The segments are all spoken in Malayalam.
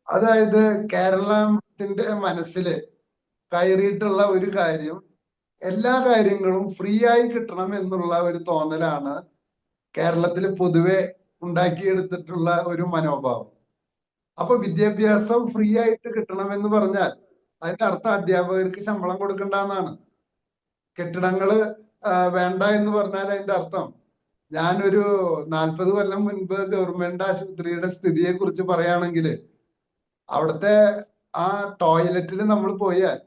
അതായത് കേരളത്തിന്റെ മനസ്സില് കയറിയിട്ടുള്ള ഒരു കാര്യം, എല്ലാ കാര്യങ്ങളും ഫ്രീ ആയി കിട്ടണം എന്നുള്ള ഒരു തോന്നലാണ് കേരളത്തിൽ പൊതുവെ ഉണ്ടാക്കിയെടുത്തിട്ടുള്ള ഒരു മനോഭാവം. അപ്പൊ വിദ്യാഭ്യാസം ഫ്രീ ആയിട്ട് കിട്ടണമെന്ന് പറഞ്ഞാൽ അതിന്റെ അർത്ഥം അധ്യാപകർക്ക് ശമ്പളം കൊടുക്കണ്ടെന്നാണ്. കെട്ടിടങ്ങള് വേണ്ട എന്ന് പറഞ്ഞാൽ അതിന്റെ അർത്ഥം, ഞാനൊരു 40 കൊല്ലം മുൻപ് ഗവൺമെന്റ് ആശുപത്രിയുടെ സ്ഥിതിയെ കുറിച്ച് പറയുകയാണെങ്കിൽ, അവിടുത്തെ ആ ടോയ്ലറ്റിൽ നമ്മൾ പോയാൽ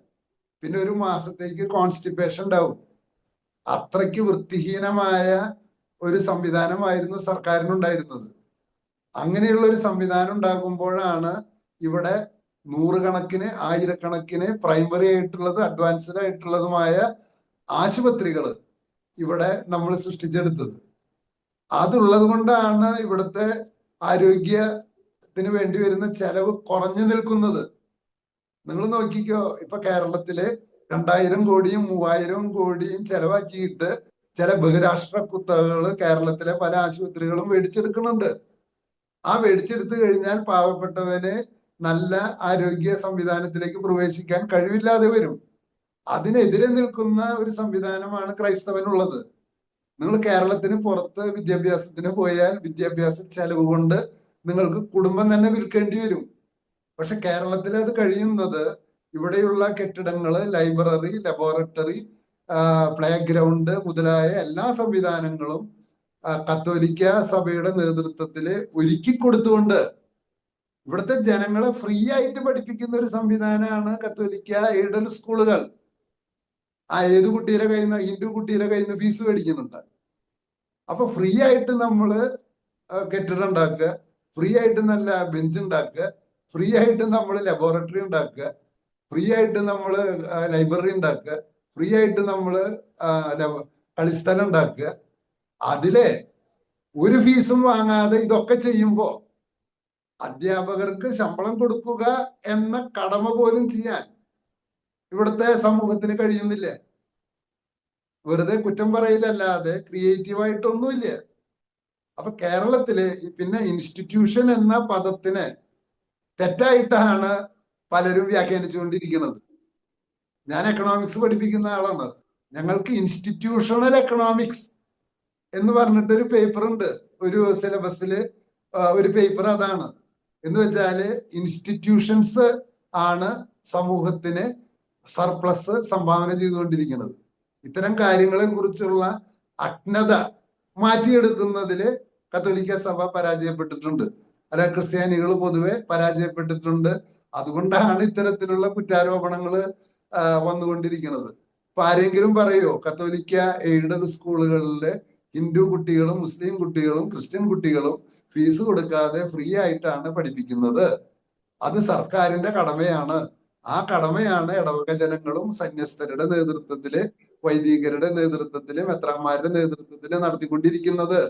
പിന്നെ ഒരു മാസത്തേക്ക് കോൺസ്റ്റിപ്പേഷൻ ഉണ്ടാവും. അത്രയ്ക്ക് വൃത്തിഹീനമായ ഒരു സംവിധാനമായിരുന്നു സർക്കാരിനുണ്ടായിരുന്നത്. അങ്ങനെയുള്ള ഒരു സംവിധാനം ഉണ്ടാകുമ്പോഴാണ് ഇവിടെ നൂറുകണക്കിന് ആയിരക്കണക്കിന് പ്രൈമറി ആയിട്ടുള്ളത് അഡ്വാൻസ്ഡ് ആയിട്ടുള്ളതുമായ ആശുപത്രികൾ ഇവിടെ നമ്മൾ സൃഷ്ടിച്ചെടുത്തത്. അതുള്ളത് കൊണ്ടാണ് ഇവിടുത്തെ ആരോഗ്യത്തിന് വേണ്ടി വരുന്ന ചെലവ് കുറഞ്ഞു നിൽക്കുന്നത്. നിങ്ങൾ നോക്കിക്കോ, ഇപ്പൊ കേരളത്തില് 2000 കോടിയും 3000 കോടിയും ചെലവാക്കിയിട്ട് ചില ബഹുരാഷ്ട്ര കുത്തകകൾ കേരളത്തിലെ പല ആശുപത്രികളും മേടിച്ചെടുക്കുന്നുണ്ട്. ആ മേടിച്ചെടുത്തു കഴിഞ്ഞാൽ പാവപ്പെട്ടവന് നല്ല ആരോഗ്യ സംവിധാനത്തിലേക്ക് പ്രവേശിക്കാൻ കഴിവില്ലാതെ വരും. അതിനെതിരെ നിൽക്കുന്ന ഒരു സംവിധാനമാണ് ക്രൈസ്തവനുള്ളത്. നിങ്ങൾ കേരളത്തിന് പുറത്ത് വിദ്യാഭ്യാസത്തിന് പോയാൽ വിദ്യാഭ്യാസ ചെലവ് കൊണ്ട് നിങ്ങൾക്ക് കുടുംബം തന്നെ വിൽക്കേണ്ടി വരും. പക്ഷെ കേരളത്തിൽ അത് കഴിയുന്നത് ഇവിടെയുള്ള കെട്ടിടങ്ങള്, ലൈബ്രറി, ലബോറട്ടറി, പ്ലേ ഗ്രൗണ്ട് മുതലായ എല്ലാ സംവിധാനങ്ങളും കത്തോലിക്ക സഭയുടെ നേതൃത്വത്തില് ഒരുക്കി കൊടുത്തുകൊണ്ട് ഇവിടുത്തെ ജനങ്ങളെ ഫ്രീ ആയിട്ട് പഠിപ്പിക്കുന്ന ഒരു സംവിധാനമാണ് കത്തോലിക്ക എയ്ഡഡ് സ്കൂളുകൾ. ഏത് കുട്ടിയുടെ കയ്യിൽ നിന്ന്, ഹിന്ദു കുട്ടിയുടെ കയ്യിൽ നിന്ന് ഫീസ് മേടിക്കുന്നുണ്ട്. അപ്പൊ ഫ്രീ ആയിട്ട് നമ്മള് കെട്ടിടം ഉണ്ടാക്കുക, ഫ്രീ ആയിട്ട് നല്ല ബെഞ്ച് ഉണ്ടാക്കുക, ഫ്രീ ആയിട്ട് നമ്മൾ ലബോറട്ടറി ഉണ്ടാക്കുക, ഫ്രീ ആയിട്ട് നമ്മൾ ലൈബ്രറി ഉണ്ടാക്കുക, ഫ്രീ ആയിട്ട് നമ്മൾ കളിസ്ഥലം ഉണ്ടാക്കുക. അതിലെ ഒരു ഫീസും വാങ്ങാതെ ഇതൊക്കെ ചെയ്യുമ്പോ അധ്യാപകർക്ക് ശമ്പളം കൊടുക്കുക എന്ന കടമ പോലും ചെയ്യാൻ ഇവിടുത്തെ സമൂഹത്തിന് കഴിയുന്നില്ല. വെറുതെ കുറ്റം പറയിലല്ലാതെ ക്രിയേറ്റീവായിട്ടൊന്നുമില്ല. അപ്പൊ കേരളത്തില് പിന്നെ ഇൻസ്റ്റിറ്റ്യൂഷൻ എന്ന പദത്തിന് തെറ്റായിട്ടാണ് പലരും വ്യാഖ്യാനിച്ചുകൊണ്ടിരിക്കുന്നത്. ഞാൻ എക്കണോമിക്സ് പഠിപ്പിക്കുന്ന ആളാണ്. ഞങ്ങൾക്ക് ഇൻസ്റ്റിറ്റ്യൂഷണൽ എക്കണോമിക്സ് എന്ന് പറഞ്ഞിട്ടൊരു പേപ്പർ ഉണ്ട്, ഒരു സിലബസിൽ ഒരു പേപ്പർ അതാണ്. എന്ന് വെച്ചാല് ഇൻസ്റ്റിറ്റ്യൂഷൻസ് ആണ് സമൂഹത്തിന് സർപ്ലസ് സംഭാവന ചെയ്തുകൊണ്ടിരിക്കുന്നത്. ഇത്തരം കാര്യങ്ങളെ കുറിച്ചുള്ള അജ്ഞത മാറ്റിയെടുക്കുന്നതില് കത്തോലിക്ക സഭ പരാജയപ്പെട്ടിട്ടുണ്ട്, അല്ല ക്രിസ്ത്യാനികൾ പൊതുവെ പരാജയപ്പെട്ടിട്ടുണ്ട്. അതുകൊണ്ടാണ് ഇത്തരത്തിലുള്ള കുറ്റാരോപണങ്ങൾ വന്നുകൊണ്ടിരിക്കുന്നത്. ഇപ്പൊ ആരെങ്കിലും പറയോ കത്തോലിക്ക എയ്ഡഡ് സ്കൂളുകളിലെ ഹിന്ദു കുട്ടികളും മുസ്ലിം കുട്ടികളും ക്രിസ്ത്യൻ കുട്ടികളും ഫീസ് കൊടുക്കാതെ ഫ്രീ ആയിട്ടാണ് പഠിപ്പിക്കുന്നത്? അത് സർക്കാരിന്റെ കടമയാണ്. ആ കടമയാണ് ഇടവക ജനങ്ങളും സന്യസ്തരുടെ നേതൃത്വത്തില്, വൈദികരുടെ നേതൃത്വത്തില്, മെത്രാന്മാരുടെ നേതൃത്വത്തില് നടത്തിക്കൊണ്ടിരിക്കുന്നത്.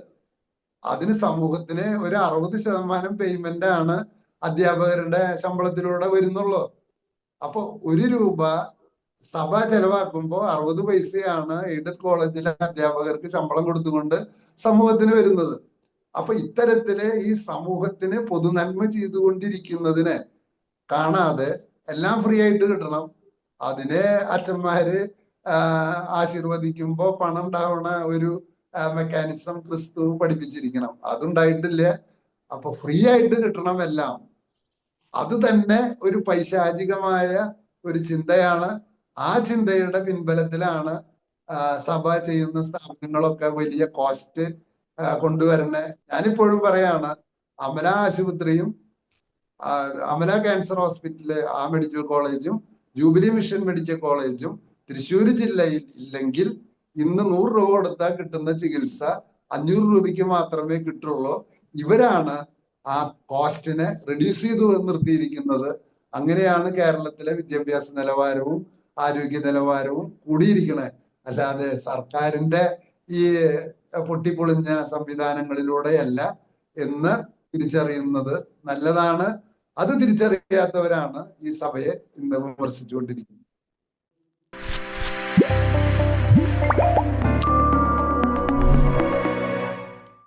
അതിന് സമൂഹത്തിന് ഒരു 60% പേയ്മെന്റ് ആണ് അധ്യാപകരുടെ ശമ്പളത്തിലൂടെ വരുന്നുള്ളൂ. അപ്പൊ 1 രൂപ സഭ ചെലവാക്കുമ്പോൾ 60 പൈസയാണ് എയ്ഡഡ് കോളേജിലെ അധ്യാപകർക്ക് ശമ്പളം കൊടുത്തുകൊണ്ട് സമൂഹത്തിന് വരുന്നത്. അപ്പൊ ഇത്തരത്തില് ഈ സമൂഹത്തിന് പൊതുനന്മ ചെയ്തുകൊണ്ടിരിക്കുന്നതിനെ കാണാതെ എല്ലാം ഫ്രീ ആയിട്ട് കിട്ടണം, അതിനെ അച്ഛന്മാര് ആശീർവദിക്കുമ്പോ പണം ഉണ്ടാവണ ഒരു മെക്കാനിസം ക്രിസ്തു പഠിപ്പിച്ചിരിക്കണം. അതുണ്ടായിട്ടില്ല. അപ്പൊ ഫ്രീ ആയിട്ട് കിട്ടണം എല്ലാം. അത് തന്നെ ഒരു പൈശാചികമായ ഒരു ചിന്തയാണ്. ആ ചിന്തയുടെ പിൻബലത്തിലാണ് സഭ ചെയ്യുന്ന സ്ഥാപനങ്ങളൊക്കെ വലിയ കോസ്റ്റ് കൊണ്ടുവരണേ. ഞാനിപ്പോഴും പറയാണ്, അമല ആശുപത്രിയും അമല ക്യാൻസർ ഹോസ്പിറ്റല്, ആ മെഡിക്കൽ കോളേജും ജൂബിലി മിഷൻ മെഡിക്കൽ കോളേജും തൃശ്ശൂർ ജില്ലയിൽ ഇല്ലെങ്കിൽ ഇന്ന് 100 രൂപ കൊടുത്താൽ കിട്ടുന്ന ചികിത്സ 500 രൂപയ്ക്ക് മാത്രമേ കിട്ടുള്ളൂ. ഇവരാണ് ആ കോസ്റ്റിനെ റെഡ്യൂസ് ചെയ്തു നിർത്തിയിരിക്കുന്നത്. അങ്ങനെയാണ് കേരളത്തിലെ വിദ്യാഭ്യാസ നിലവാരവും ആരോഗ്യ നിലവാരവും കൂടിയിരിക്കണേ. അല്ലാതെ സർക്കാരിന്റെ ഈ പൊട്ടിപ്പൊളിഞ്ഞ സംവിധാനങ്ങളിലൂടെയല്ല എന്ന് തിരിച്ചറിയുന്നത് നല്ലതാണ്. അത് തിരിച്ചറിയാത്തവരാണ് ഈ സഭയെ ഇന്ന് വിമർശിച്ചുകൊണ്ടിരിക്കുന്നത്.